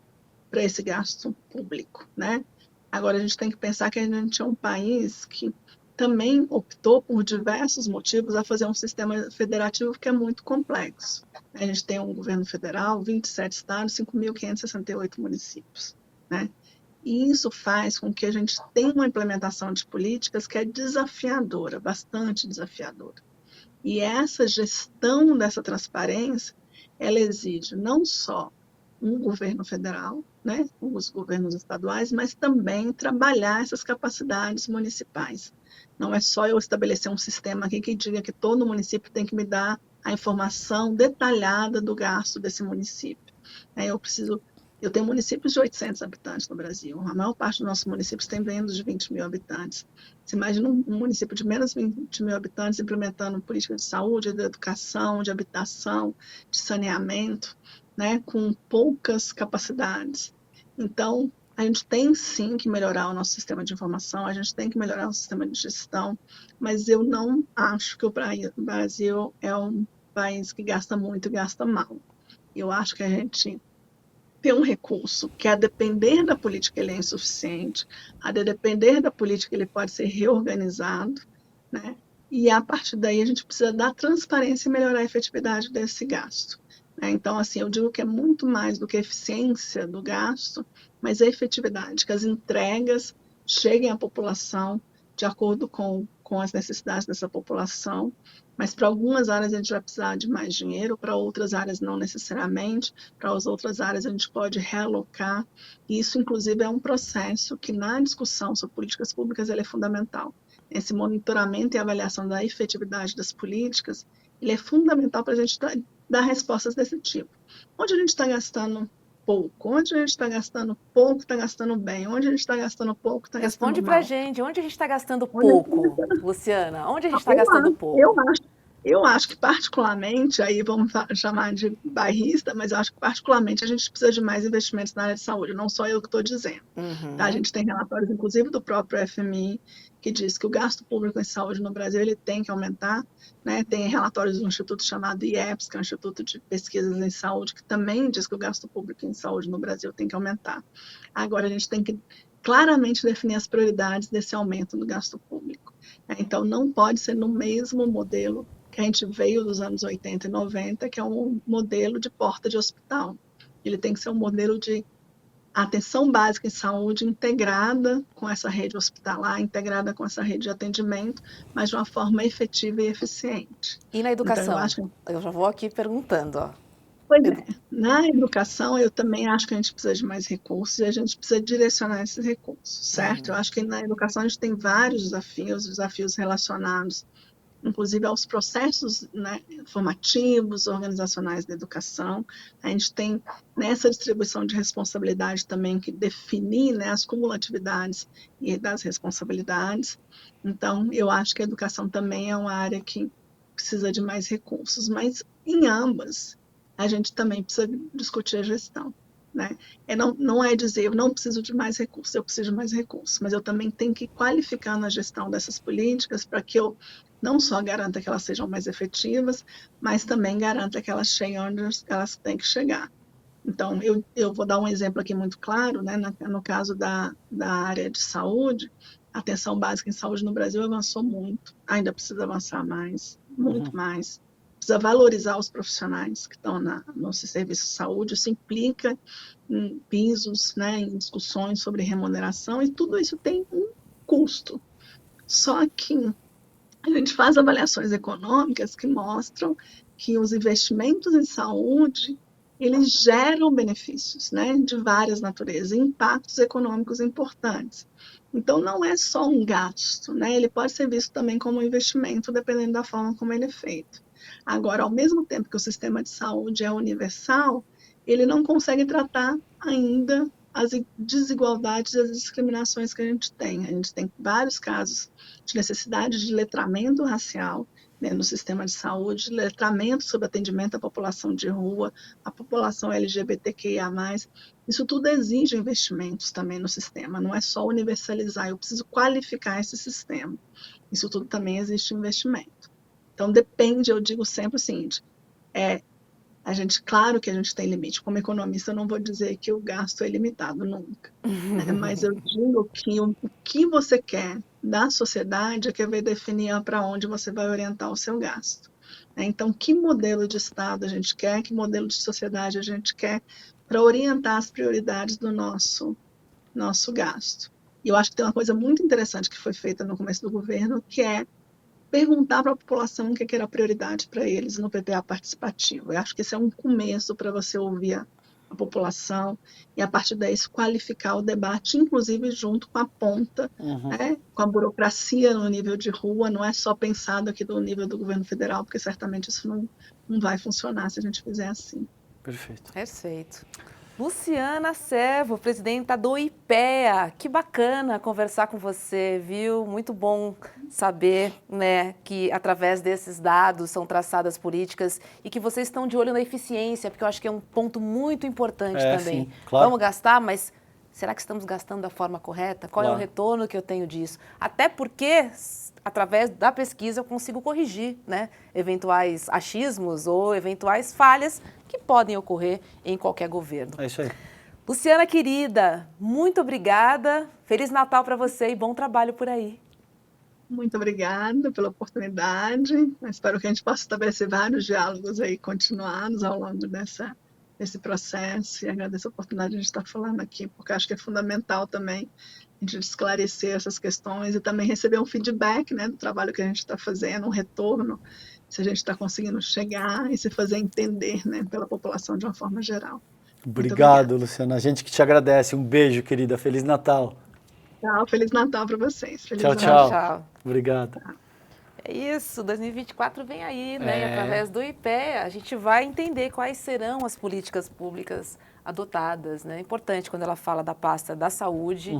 para esse gasto público, né? Agora, a gente tem que pensar que a gente é um país que também optou, por diversos motivos, a fazer um sistema federativo que é muito complexo. A gente tem um governo federal, 27 estados, 5.568 municípios, né? E isso faz com que a gente tenha uma implementação de políticas que é desafiadora, bastante desafiadora. E essa gestão dessa transparência, ela exige não só um governo federal, né, os governos estaduais, mas também trabalhar essas capacidades municipais. Não é só eu estabelecer um sistema aqui que diga que todo município tem que me dar a informação detalhada do gasto desse município. Eu tenho municípios de 800 habitantes no Brasil. A maior parte dos nossos municípios tem menos de 20 mil habitantes. Você imagina um município de menos de 20 mil habitantes implementando políticas de saúde, de educação, de habitação, de saneamento, né, com poucas capacidades. Então, a gente tem sim que melhorar o nosso sistema de informação, a gente tem que melhorar o sistema de gestão, mas eu não acho que o Brasil é um país que gasta muito e gasta mal. Eu acho que a gente tem um recurso que, a depender da política, ele é insuficiente, a depender da política, ele pode ser reorganizado, né? E a partir daí a gente precisa dar transparência e melhorar a efetividade desse gasto. Então, assim, eu digo que é muito mais do que a eficiência do gasto, mas a efetividade, que as entregas cheguem à população de acordo com as necessidades dessa população, mas para algumas áreas a gente vai precisar de mais dinheiro, para outras áreas não necessariamente, para as outras áreas a gente pode realocar, e isso inclusive é um processo que na discussão sobre políticas públicas ele é fundamental. Esse monitoramento e avaliação da efetividade das políticas, ele é fundamental para a gente dar respostas desse tipo. Onde a gente está gastando pouco? Onde a gente está gastando pouco, está gastando bem? Onde a gente está gastando pouco, está gastando Responde mal? pra gente, onde a gente está gastando pouco, Luciana? Onde a gente está Eu gastando acho, pouco? eu acho que particularmente, aí vamos chamar de bairrista, mas eu acho que particularmente a gente precisa de mais investimentos na área de saúde, não só eu que estou dizendo. Tá? A gente tem relatórios, inclusive, do próprio FMI, que diz que o gasto público em saúde no Brasil ele tem que aumentar, né? Tem relatórios do instituto chamado IEPS, que é o Instituto de Pesquisas em Saúde, que também diz que o gasto público em saúde no Brasil tem que aumentar. Agora, a gente tem que claramente definir as prioridades desse aumento do gasto público. Então, não pode ser no mesmo modelo que a gente veio dos anos 80 e 90, que é um modelo de porta de hospital. Ele tem que ser um modelo de atenção básica em saúde integrada com essa rede hospitalar, integrada com essa rede de atendimento, mas de uma forma efetiva e eficiente. E na Então, eu educação? acho que... Eu já vou aqui perguntando, ó. Pois é, na educação eu também acho que a gente precisa de mais recursos e a gente precisa direcionar esses recursos, certo? Eu acho que na educação a gente tem vários desafios relacionados inclusive aos processos, né, formativos, organizacionais da educação. A gente tem nessa distribuição de responsabilidade também que definir, né, as cumulatividades e das responsabilidades. Então, eu acho que a educação também é uma área que precisa de mais recursos, mas em ambas a gente também precisa discutir a gestão. Né? Não é dizer eu não preciso de mais recursos, eu preciso de mais recursos, mas eu também tenho que qualificar na gestão dessas políticas para que eu não só garanta que elas sejam mais efetivas, mas também garanta que elas cheguem onde elas têm que chegar. Então, eu vou dar um exemplo aqui muito claro, né? No caso da área de saúde, a atenção básica em saúde no Brasil avançou muito, ainda precisa avançar mais, muito mais. Precisa valorizar os profissionais que estão no serviço de saúde, isso implica em pisos, né, em discussões sobre remuneração, e tudo isso tem um custo. Só que a gente faz avaliações econômicas que mostram que os investimentos em saúde, eles geram benefícios, né, de várias naturezas, impactos econômicos importantes. Então, não é só um gasto, né, ele pode ser visto também como um investimento, dependendo da forma como ele é feito. Agora, ao mesmo tempo que o sistema de saúde é universal, ele não consegue tratar ainda as desigualdades e as discriminações que a gente tem. A gente tem vários casos de necessidade de letramento racial, né, no sistema de saúde, letramento sobre atendimento à população de rua, à população LGBTQIA+. Isso tudo exige investimentos também no sistema, não é só universalizar, eu preciso qualificar esse sistema. Isso tudo também existe investimento. Então, depende, eu digo sempre o seguinte, claro que a gente tem limite. Como economista, eu não vou dizer que o gasto é ilimitado, nunca. Né? Mas eu digo que o que você quer da sociedade é que vai definir para onde você vai orientar o seu gasto. Né? Então, que modelo de Estado a gente quer, que modelo de sociedade a gente quer para orientar as prioridades do nosso gasto. E eu acho que tem uma coisa muito interessante que foi feita no começo do governo, que é perguntar para a população o que era prioridade para eles no PPA participativo. Eu acho que esse é um começo para você ouvir a população e, a partir daí, qualificar o debate, inclusive junto com a ponta, né, com a burocracia no nível de rua, não é só pensado aqui do nível do governo federal, porque certamente isso não vai funcionar se a gente fizer assim. Perfeito. Perfeito. Luciana Servo, presidenta do IPEA. Que bacana conversar com você, viu? Muito bom saber, né, que através desses dados são traçadas políticas e que vocês estão de olho na eficiência, porque eu acho que é um ponto muito importante também. Sim, claro. Vamos gastar, mas será que estamos gastando da forma correta? Qual é o retorno que eu tenho disso? Até porque, através da pesquisa, eu consigo corrigir, né, eventuais achismos ou eventuais falhas que podem ocorrer em qualquer governo. É isso aí. Luciana, querida, muito obrigada. Feliz Natal para você e bom trabalho por aí. Muito obrigada pela oportunidade. Eu espero que a gente possa estabelecer vários diálogos aí continuados ao longo desse processo. E agradeço a oportunidade de a gente estar falando aqui, porque acho que é fundamental também a gente esclarecer essas questões e também receber um feedback, né, do trabalho que a gente está fazendo, um retorno, se a gente está conseguindo chegar e se fazer entender, né, pela população de uma forma geral. Obrigado, Luciana. A gente que te agradece. Um beijo, querida. Feliz Natal. Tchau, Feliz Natal para vocês. Feliz Tchau, Natal. tchau. Obrigado. É isso, 2024 vem aí, né? E através do IPEA a gente vai entender quais serão as políticas públicas adotadas, né? É importante quando ela fala da pasta da saúde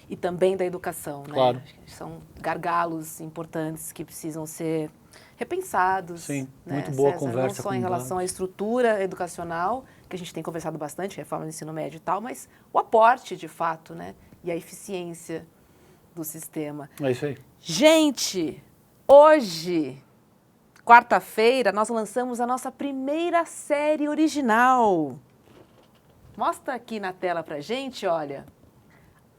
e também da educação, né? Claro. São gargalos importantes que precisam ser repensados. Sim, né, muito boa César? conversa. Não só em relação à estrutura educacional, que a gente tem conversado bastante, reforma do ensino médio e tal, mas o aporte, de fato, né? E a eficiência do sistema. É isso aí. Gente, hoje, quarta-feira, nós lançamos a nossa primeira série original. Mostra aqui na tela pra gente, olha.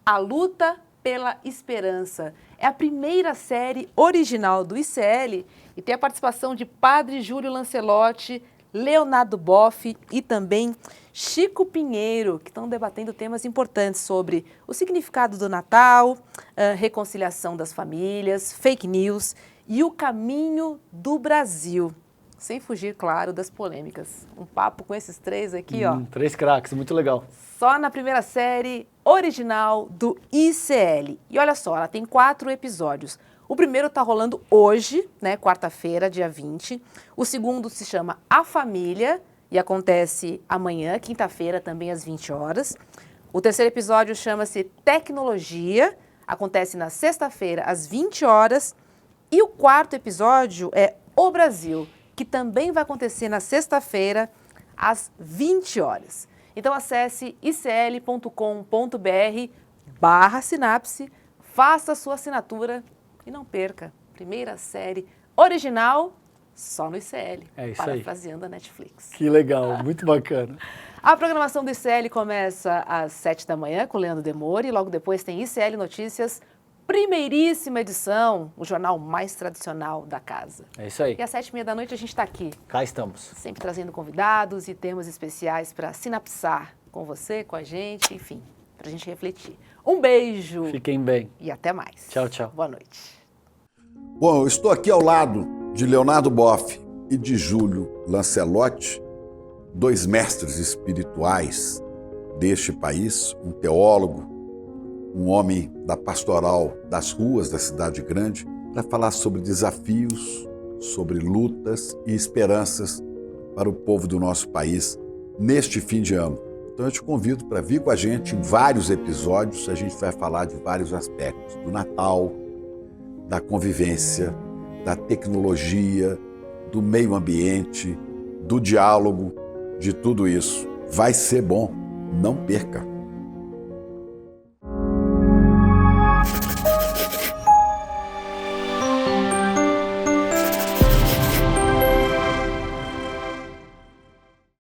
A Luta pela Esperança. É a primeira série original do ICL e tem a participação de Padre Júlio Lancelotti, Leonardo Boff e também Chico Pinheiro, que estão debatendo temas importantes sobre o significado do Natal, a reconciliação das famílias, fake news e o caminho do Brasil. Sem fugir, claro, das polêmicas. Um papo com esses três aqui, ó. 3 craques, muito legal. Só na primeira série original do ICL. E olha só, ela tem 4 episódios. O primeiro está rolando hoje, né, quarta-feira, dia 20. O segundo se chama A Família e acontece amanhã, quinta-feira, também às 20 horas. O terceiro episódio chama-se Tecnologia, acontece na sexta-feira, às 20 horas. E o quarto episódio é O Brasil, que também vai acontecer na sexta-feira, às 20 horas. Então acesse icl.com.br/sinapse, faça a sua assinatura e não perca. Primeira série original, só no ICL. É isso aí. Parafraseando a Netflix. Que legal, muito bacana. A programação do ICL começa às 7 da manhã com Leandro Demore. Logo depois tem ICL Notícias, primeiríssima edição, o jornal mais tradicional da casa. É isso aí. E às 7h30 da noite a gente está aqui, Cá estamos. sempre trazendo convidados e temas especiais para sinapsar com você, com a gente, enfim, para a gente refletir. Um beijo Fiquem bem. e até mais. Tchau, tchau. Boa noite. Bom, eu estou aqui ao lado de Leonardo Boff e de Júlio Lancelotti, 2 mestres espirituais deste país, um teólogo, um homem da pastoral das ruas da cidade grande, para falar sobre desafios, sobre lutas e esperanças para o povo do nosso país neste fim de ano. Então eu te convido para vir com a gente em vários episódios, a gente vai falar de vários aspectos, do Natal, da convivência, da tecnologia, do meio ambiente, do diálogo, de tudo isso. Vai ser bom, não perca!